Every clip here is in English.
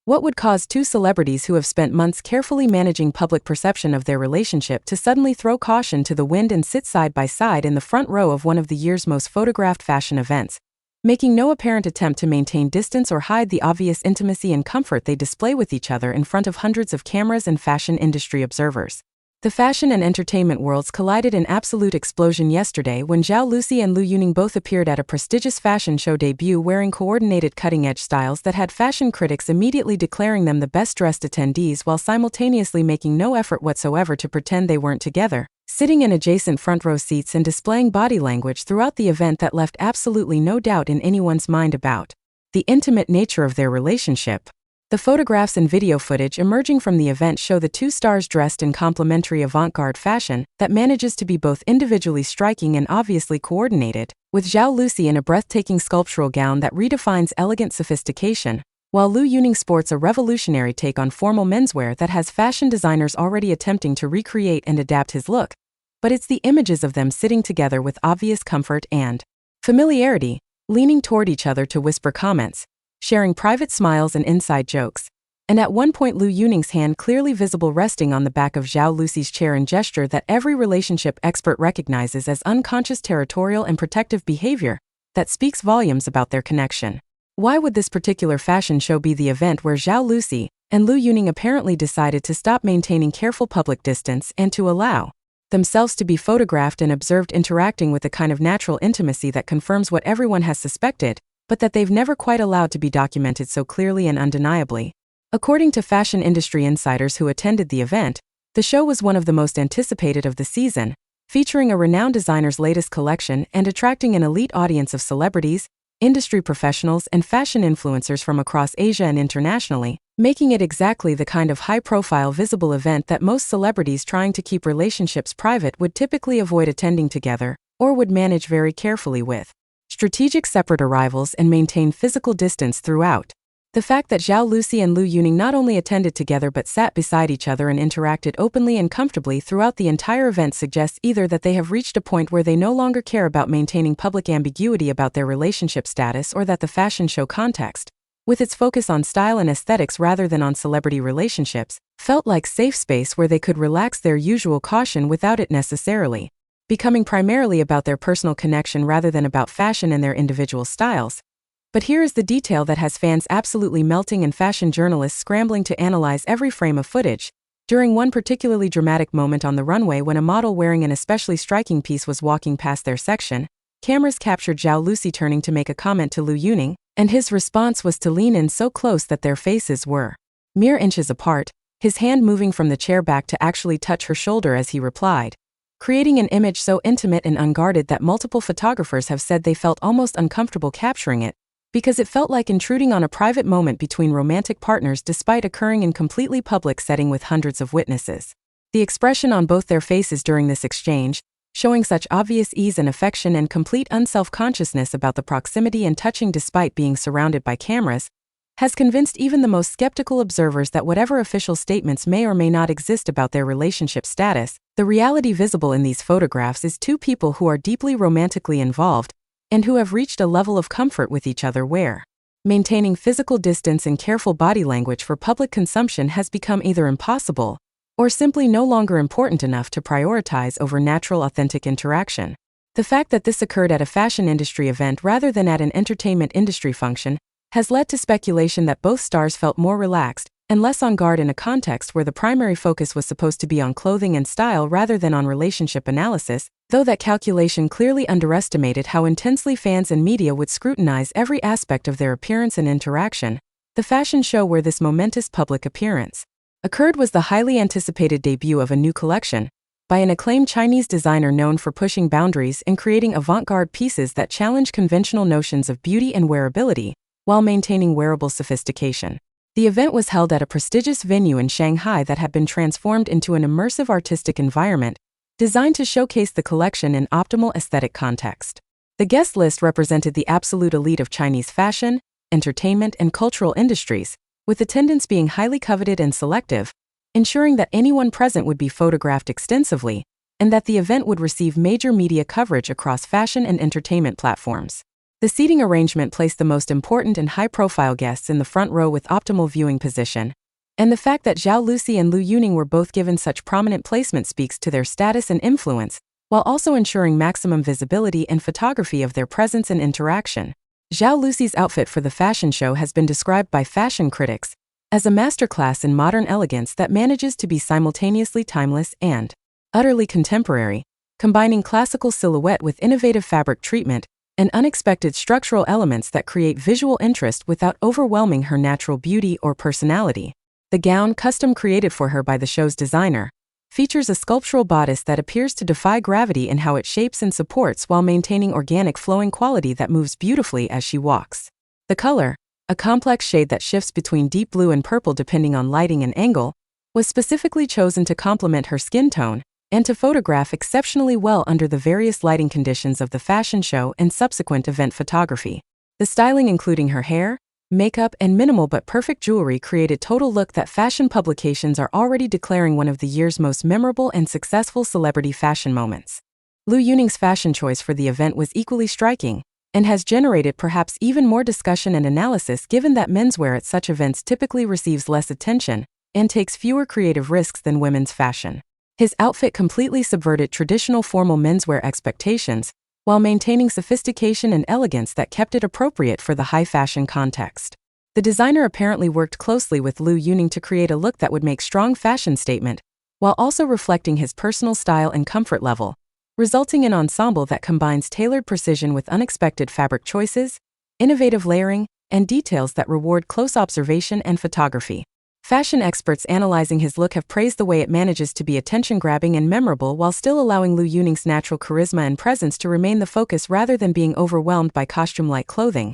What would cause two celebrities who have spent months carefully managing public perception of their relationship to suddenly throw caution to the wind and sit side by side in the front row of one of the year's most photographed fashion events, making no apparent attempt to maintain distance or hide the obvious intimacy and comfort they display with each other in front of hundreds of cameras and fashion industry observers? The fashion and entertainment worlds collided in absolute explosion yesterday when Zhao Lusi and Liu Yuning both appeared at a prestigious fashion show debut wearing coordinated cutting-edge styles that had fashion critics immediately declaring them the best-dressed attendees while simultaneously making no effort whatsoever to pretend they weren't together, sitting in adjacent front-row seats and displaying body language throughout the event that left absolutely no doubt in anyone's mind about the intimate nature of their relationship. The photographs and video footage emerging from the event show the two stars dressed in complementary avant-garde fashion that manages to be both individually striking and obviously coordinated, with Zhao Lusi in a breathtaking sculptural gown that redefines elegant sophistication, while Liu Yuning sports a revolutionary take on formal menswear that has fashion designers already attempting to recreate and adapt his look. But it's the images of them sitting together with obvious comfort and familiarity, leaning toward each other to whisper comments, sharing private smiles and inside jokes, and at one point Liu Yuning's hand clearly visible resting on the back of Zhao Lusi's chair in gesture that every relationship expert recognizes as unconscious territorial and protective behavior that speaks volumes about their connection. Why would this particular fashion show be the event where Zhao Lusi and Liu Yuning apparently decided to stop maintaining careful public distance and to allow themselves to be photographed and observed interacting with a kind of natural intimacy that confirms what everyone has suspected, but that they've never quite allowed to be documented so clearly and undeniably? According to fashion industry insiders who attended the event, the show was one of the most anticipated of the season, featuring a renowned designer's latest collection and attracting an elite audience of celebrities, industry professionals, and fashion influencers from across Asia and internationally, making it exactly the kind of high-profile visible event that most celebrities trying to keep relationships private would typically avoid attending together, or would manage very carefully with strategic separate arrivals and maintain physical distance throughout. The fact that Zhao Lusi and Liu Yuning not only attended together but sat beside each other and interacted openly and comfortably throughout the entire event suggests either that they have reached a point where they no longer care about maintaining public ambiguity about their relationship status, or that the fashion show context, with its focus on style and aesthetics rather than on celebrity relationships, felt like safe space where they could relax their usual caution without it necessarily becoming primarily about their personal connection rather than about fashion and their individual styles. But here is the detail that has fans absolutely melting and fashion journalists scrambling to analyze every frame of footage. During one particularly dramatic moment on the runway when a model wearing an especially striking piece was walking past their section, cameras captured Zhao Lusi turning to make a comment to Liu Yuning, and his response was to lean in so close that their faces were mere inches apart, his hand moving from the chair back to actually touch her shoulder as he replied, creating an image so intimate and unguarded that multiple photographers have said they felt almost uncomfortable capturing it, because it felt like intruding on a private moment between romantic partners despite occurring in completely public setting with hundreds of witnesses. The expression on both their faces during this exchange, showing such obvious ease and affection and complete unself-consciousness about the proximity and touching despite being surrounded by cameras, has convinced even the most skeptical observers that whatever official statements may or may not exist about their relationship status, the reality visible in these photographs is two people who are deeply romantically involved and who have reached a level of comfort with each other where maintaining physical distance and careful body language for public consumption has become either impossible or simply no longer important enough to prioritize over natural, authentic interaction. The fact that this occurred at a fashion industry event rather than at an entertainment industry function has led to speculation that both stars felt more relaxed and less on guard in a context where the primary focus was supposed to be on clothing and style rather than on relationship analysis, though that calculation clearly underestimated how intensely fans and media would scrutinize every aspect of their appearance and interaction. The fashion show where this momentous public appearance occurred was the highly anticipated debut of a new collection by an acclaimed Chinese designer known for pushing boundaries and creating avant-garde pieces that challenge conventional notions of beauty and wearability, while maintaining wearable sophistication. The event was held at a prestigious venue in Shanghai that had been transformed into an immersive artistic environment, designed to showcase the collection in optimal aesthetic context. The guest list represented the absolute elite of Chinese fashion, entertainment, and cultural industries, with attendance being highly coveted and selective, ensuring that anyone present would be photographed extensively, and that the event would receive major media coverage across fashion and entertainment platforms. The seating arrangement placed the most important and high-profile guests in the front row with optimal viewing position, and the fact that Zhao Lusi and Liu Yuning were both given such prominent placement speaks to their status and influence, while also ensuring maximum visibility and photography of their presence and interaction. Zhao Lusi's outfit for the fashion show has been described by fashion critics as a masterclass in modern elegance that manages to be simultaneously timeless and utterly contemporary, combining classical silhouette with innovative fabric treatment and unexpected structural elements that create visual interest without overwhelming her natural beauty or personality. The gown, custom created for her by the show's designer, features a sculptural bodice that appears to defy gravity in how it shapes and supports while maintaining organic flowing quality that moves beautifully as she walks. The color, a complex shade that shifts between deep blue and purple depending on lighting and angle, was specifically chosen to complement her skin tone and to photograph exceptionally well under the various lighting conditions of the fashion show and subsequent event photography. The styling, including her hair, makeup, and minimal but perfect jewelry, created total look that fashion publications are already declaring one of the year's most memorable and successful celebrity fashion moments. Liu Yuning's fashion choice for the event was equally striking, and has generated perhaps even more discussion and analysis given that menswear at such events typically receives less attention and takes fewer creative risks than women's fashion. His outfit completely subverted traditional formal menswear expectations, while maintaining sophistication and elegance that kept it appropriate for the high fashion context. The designer apparently worked closely with Liu Yuning to create a look that would make strong fashion statement, while also reflecting his personal style and comfort level, resulting in an ensemble that combines tailored precision with unexpected fabric choices, innovative layering, and details that reward close observation and photography. Fashion experts analyzing his look have praised the way it manages to be attention-grabbing and memorable while still allowing Liu Yuning's natural charisma and presence to remain the focus rather than being overwhelmed by costume-like clothing.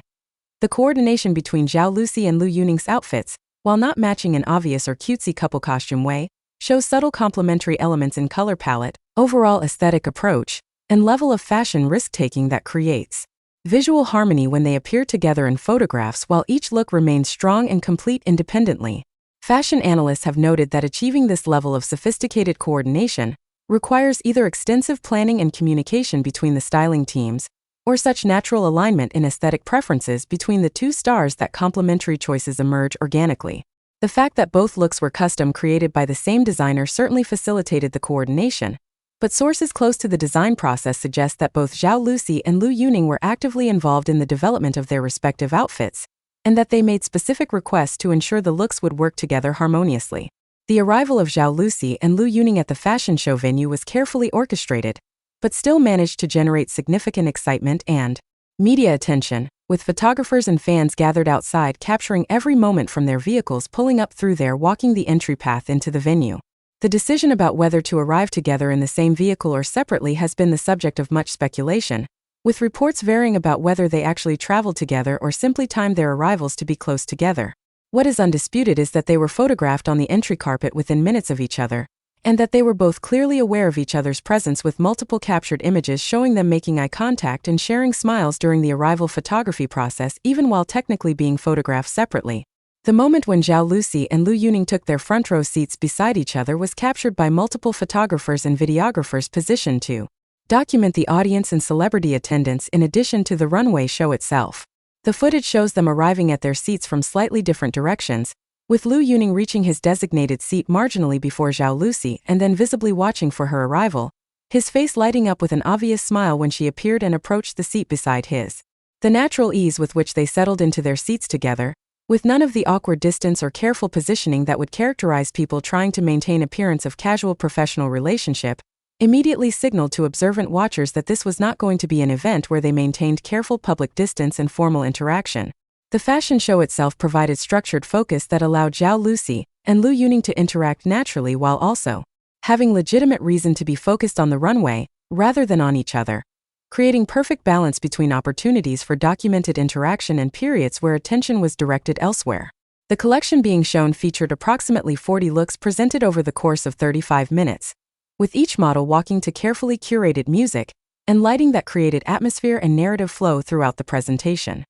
The coordination between Zhao Lusi and Liu Yuning's outfits, while not matching an obvious or cutesy couple costume way, shows subtle complementary elements in color palette, overall aesthetic approach, and level of fashion risk-taking that creates visual harmony when they appear together in photographs while each look remains strong and complete independently. Fashion analysts have noted that achieving this level of sophisticated coordination requires either extensive planning and communication between the styling teams, or such natural alignment in aesthetic preferences between the two stars that complementary choices emerge organically. The fact that both looks were custom created by the same designer certainly facilitated the coordination, but sources close to the design process suggest that both Zhao Lusi and Liu Yuning were actively involved in the development of their respective outfits, and that they made specific requests to ensure the looks would work together harmoniously. The arrival of Zhao Lusi and Liu Yuning at the fashion show venue was carefully orchestrated, but still managed to generate significant excitement and media attention, with photographers and fans gathered outside capturing every moment from their vehicles pulling up through there walking the entry path into the venue. The decision about whether to arrive together in the same vehicle or separately has been the subject of much speculation, with reports varying about whether they actually traveled together or simply timed their arrivals to be close together. What is undisputed is that they were photographed on the entry carpet within minutes of each other, and that they were both clearly aware of each other's presence with multiple captured images showing them making eye contact and sharing smiles during the arrival photography process even while technically being photographed separately. The moment when Zhao Lusi and Liu Yuning took their front row seats beside each other was captured by multiple photographers and videographers positioned to document the audience and celebrity attendance in addition to the runway show itself. The footage shows them arriving at their seats from slightly different directions, with Liu Yuning reaching his designated seat marginally before Zhao Lusi and then visibly watching for her arrival, his face lighting up with an obvious smile when she appeared and approached the seat beside his. The natural ease with which they settled into their seats together, with none of the awkward distance or careful positioning that would characterize people trying to maintain appearance of casual professional relationship, immediately signaled to observant watchers that this was not going to be an event where they maintained careful public distance and formal interaction. The fashion show itself provided structured focus that allowed Zhao Lusi and Liu Yuning to interact naturally while also having legitimate reason to be focused on the runway rather than on each other, creating perfect balance between opportunities for documented interaction and periods where attention was directed elsewhere. The collection being shown featured approximately 40 looks presented over the course of 35 minutes, with each model walking to carefully curated music and lighting that created atmosphere and narrative flow throughout the presentation.